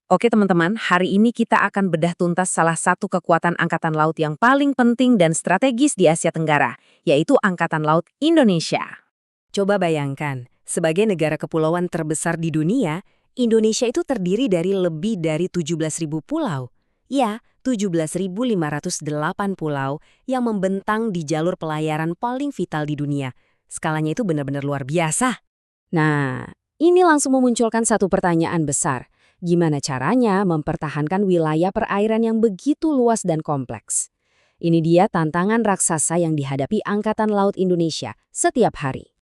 Oke teman-teman, hari ini kita akan bedah tuntas salah satu kekuatan angkatan laut yang paling penting dan strategis di Asia Tenggara, yaitu Angkatan Laut Indonesia. Coba bayangkan, sebagai negara kepulauan terbesar di dunia, Indonesia itu terdiri dari lebih dari 17.000 pulau. Ya, 17.508 pulau yang membentang di jalur pelayaran paling vital di dunia. Skalanya itu benar-benar luar biasa. Nah, ini langsung memunculkan satu pertanyaan besar. Gimana caranya mempertahankan wilayah perairan yang begitu luas dan kompleks? Ini dia tantangan raksasa yang dihadapi Angkatan Laut Indonesia setiap hari.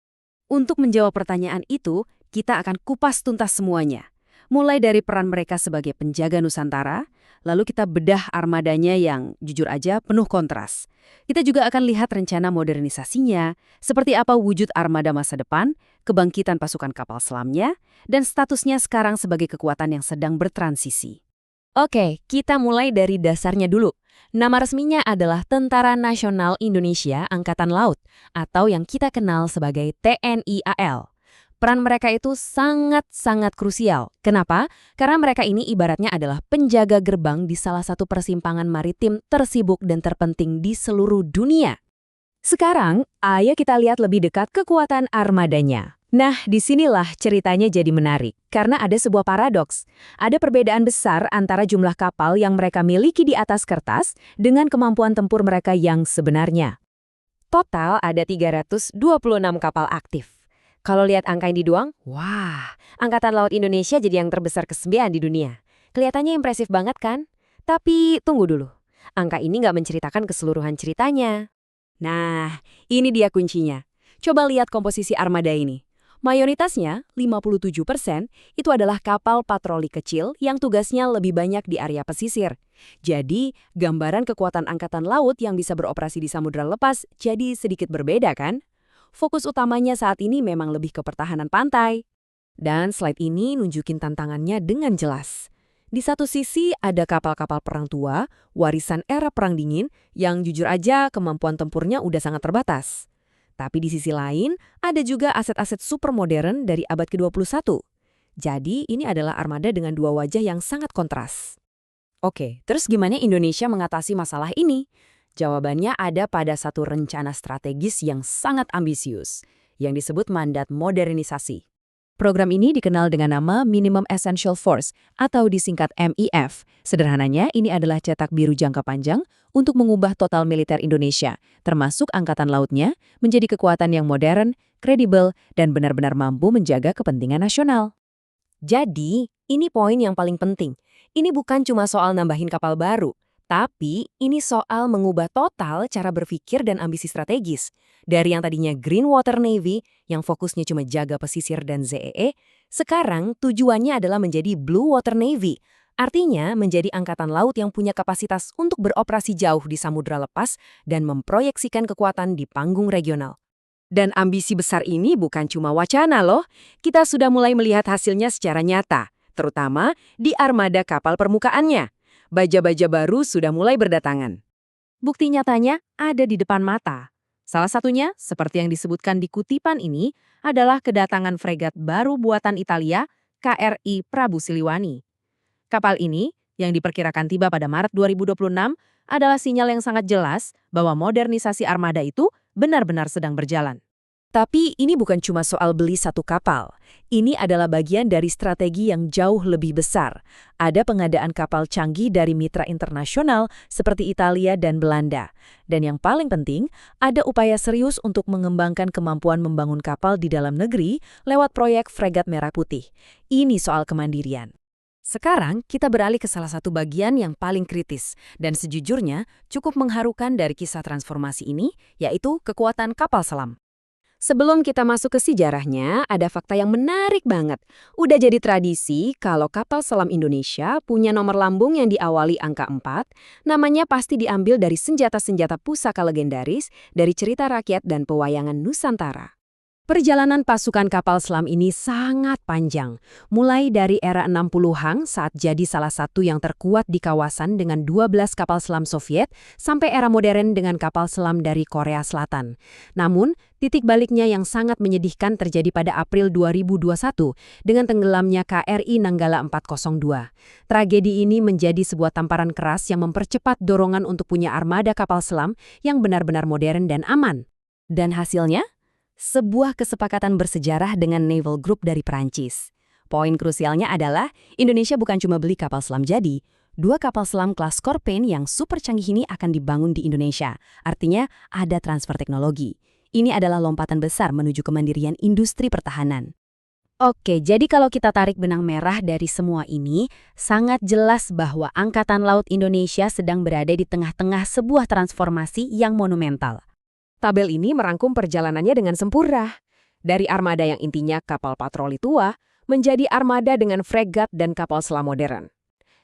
Untuk menjawab pertanyaan itu, kita akan kupas tuntas semuanya. Mulai dari peran mereka sebagai penjaga Nusantara, lalu kita bedah armadanya yang jujur aja penuh kontras. Kita juga akan lihat rencana modernisasinya, seperti apa wujud armada masa depan, kebangkitan pasukan kapal selamnya, dan statusnya sekarang sebagai kekuatan yang sedang bertransisi. Oke, kita mulai dari dasarnya dulu. Nama resminya adalah Tentara Nasional Indonesia Angkatan Laut, atau yang kita kenal sebagai TNI AL. Peran mereka itu sangat-sangat krusial. Kenapa? Karena mereka ini ibaratnya adalah penjaga gerbang di salah satu persimpangan maritim tersibuk dan terpenting di seluruh dunia. Sekarang, ayo kita lihat lebih dekat kekuatan armadanya. Nah, disinilah ceritanya jadi menarik, karena ada sebuah paradoks. Ada perbedaan besar antara jumlah kapal yang mereka miliki di atas kertas dengan kemampuan tempur mereka yang sebenarnya. Total ada 326 kapal aktif. Kalau lihat angka ini doang, wah, Angkatan Laut Indonesia jadi yang terbesar ke-9 di dunia. Kelihatannya impresif banget kan? Tapi tunggu dulu, angka ini nggak menceritakan keseluruhan ceritanya. Nah, ini dia kuncinya. Coba lihat komposisi armada ini. Mayoritasnya, 57%, itu adalah kapal patroli kecil yang tugasnya lebih banyak di area pesisir. Jadi, gambaran kekuatan angkatan laut yang bisa beroperasi di samudera lepas jadi sedikit berbeda kan? Fokus utamanya saat ini memang lebih ke pertahanan pantai. Dan slide ini nunjukin tantangannya dengan jelas. Di satu sisi ada kapal-kapal perang tua, warisan era Perang Dingin, yang jujur aja kemampuan tempurnya udah sangat terbatas. Tapi di sisi lain, ada juga aset-aset super modern dari abad ke-21. Jadi, ini adalah armada dengan dua wajah yang sangat kontras. Oke, terus gimana Indonesia mengatasi masalah ini? Jawabannya ada pada satu rencana strategis yang sangat ambisius, yang disebut Mandat Modernisasi. Program ini dikenal dengan nama Minimum Essential Force atau disingkat MIF. Sederhananya, ini adalah cetak biru jangka panjang untuk mengubah total militer Indonesia, termasuk angkatan lautnya, menjadi kekuatan yang modern, kredibel, dan benar-benar mampu menjaga kepentingan nasional. Jadi, ini poin yang paling penting. Ini bukan cuma soal nambahin kapal baru, tapi ini soal mengubah total cara berpikir dan ambisi strategis. Dari yang tadinya Green Water Navy, yang fokusnya cuma jaga pesisir dan ZEE, sekarang tujuannya adalah menjadi Blue Water Navy. Artinya menjadi angkatan laut yang punya kapasitas untuk beroperasi jauh di samudera lepas dan memproyeksikan kekuatan di panggung regional. Dan ambisi besar ini bukan cuma wacana loh, kita sudah mulai melihat hasilnya secara nyata, terutama di armada kapal permukaannya. Baja-baja baru sudah mulai berdatangan. Bukti nyatanya ada di depan mata. Salah satunya, seperti yang disebutkan di kutipan ini, adalah kedatangan fregat baru buatan Italia, KRI Prabu Siliwangi. Kapal ini, yang diperkirakan tiba pada Maret 2026, adalah sinyal yang sangat jelas bahwa modernisasi armada itu benar-benar sedang berjalan. Tapi ini bukan cuma soal beli satu kapal. Ini adalah bagian dari strategi yang jauh lebih besar. Ada pengadaan kapal canggih dari mitra internasional seperti Italia dan Belanda. Dan yang paling penting, ada upaya serius untuk mengembangkan kemampuan membangun kapal di dalam negeri lewat proyek Fregat Merah Putih. Ini soal kemandirian. Sekarang kita beralih ke salah satu bagian yang paling kritis dan sejujurnya cukup mengharukan dari kisah transformasi ini, yaitu kekuatan kapal selam. Sebelum kita masuk ke sejarahnya, ada fakta yang menarik banget. Udah jadi tradisi kalau kapal selam Indonesia punya nomor lambung yang diawali angka 4, namanya pasti diambil dari senjata-senjata pusaka legendaris dari cerita rakyat dan pewayangan Nusantara. Perjalanan pasukan kapal selam ini sangat panjang, mulai dari era 60-an saat jadi salah satu yang terkuat di kawasan dengan 12 kapal selam Soviet, sampai era modern dengan kapal selam dari Korea Selatan. Namun, titik baliknya yang sangat menyedihkan terjadi pada April 2021 dengan tenggelamnya KRI Nanggala 402. Tragedi ini menjadi sebuah tamparan keras yang mempercepat dorongan untuk punya armada kapal selam yang benar-benar modern dan aman. Dan hasilnya? Sebuah kesepakatan bersejarah dengan Naval Group dari Perancis. Poin krusialnya adalah Indonesia bukan cuma beli kapal selam jadi, 2 kapal selam kelas Scorpene yang super canggih ini akan dibangun di Indonesia. Artinya ada transfer teknologi. Ini adalah lompatan besar menuju kemandirian industri pertahanan. Oke, jadi kalau kita tarik benang merah dari semua ini, sangat jelas bahwa Angkatan Laut Indonesia sedang berada di tengah-tengah sebuah transformasi yang monumental. Tabel ini merangkum perjalanannya dengan sempurna. Dari armada yang intinya kapal patroli tua, menjadi armada dengan fregat dan kapal selam modern.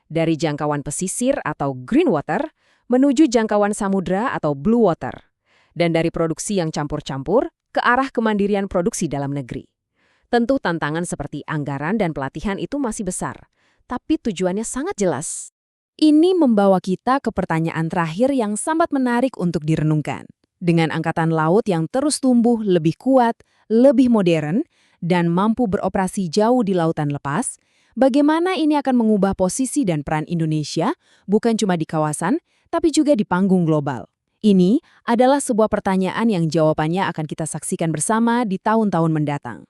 Dari jangkauan pesisir atau green water, menuju jangkauan samudra atau blue water. Dan dari produksi yang campur-campur, ke arah kemandirian produksi dalam negeri. Tentu tantangan seperti anggaran dan pelatihan itu masih besar, tapi tujuannya sangat jelas. Ini membawa kita ke pertanyaan terakhir yang sangat menarik untuk direnungkan. Dengan angkatan laut yang terus tumbuh lebih kuat, lebih modern, dan mampu beroperasi jauh di lautan lepas, bagaimana ini akan mengubah posisi dan peran Indonesia bukan cuma di kawasan, tapi juga di panggung global? Ini adalah sebuah pertanyaan yang jawabannya akan kita saksikan bersama di tahun-tahun mendatang.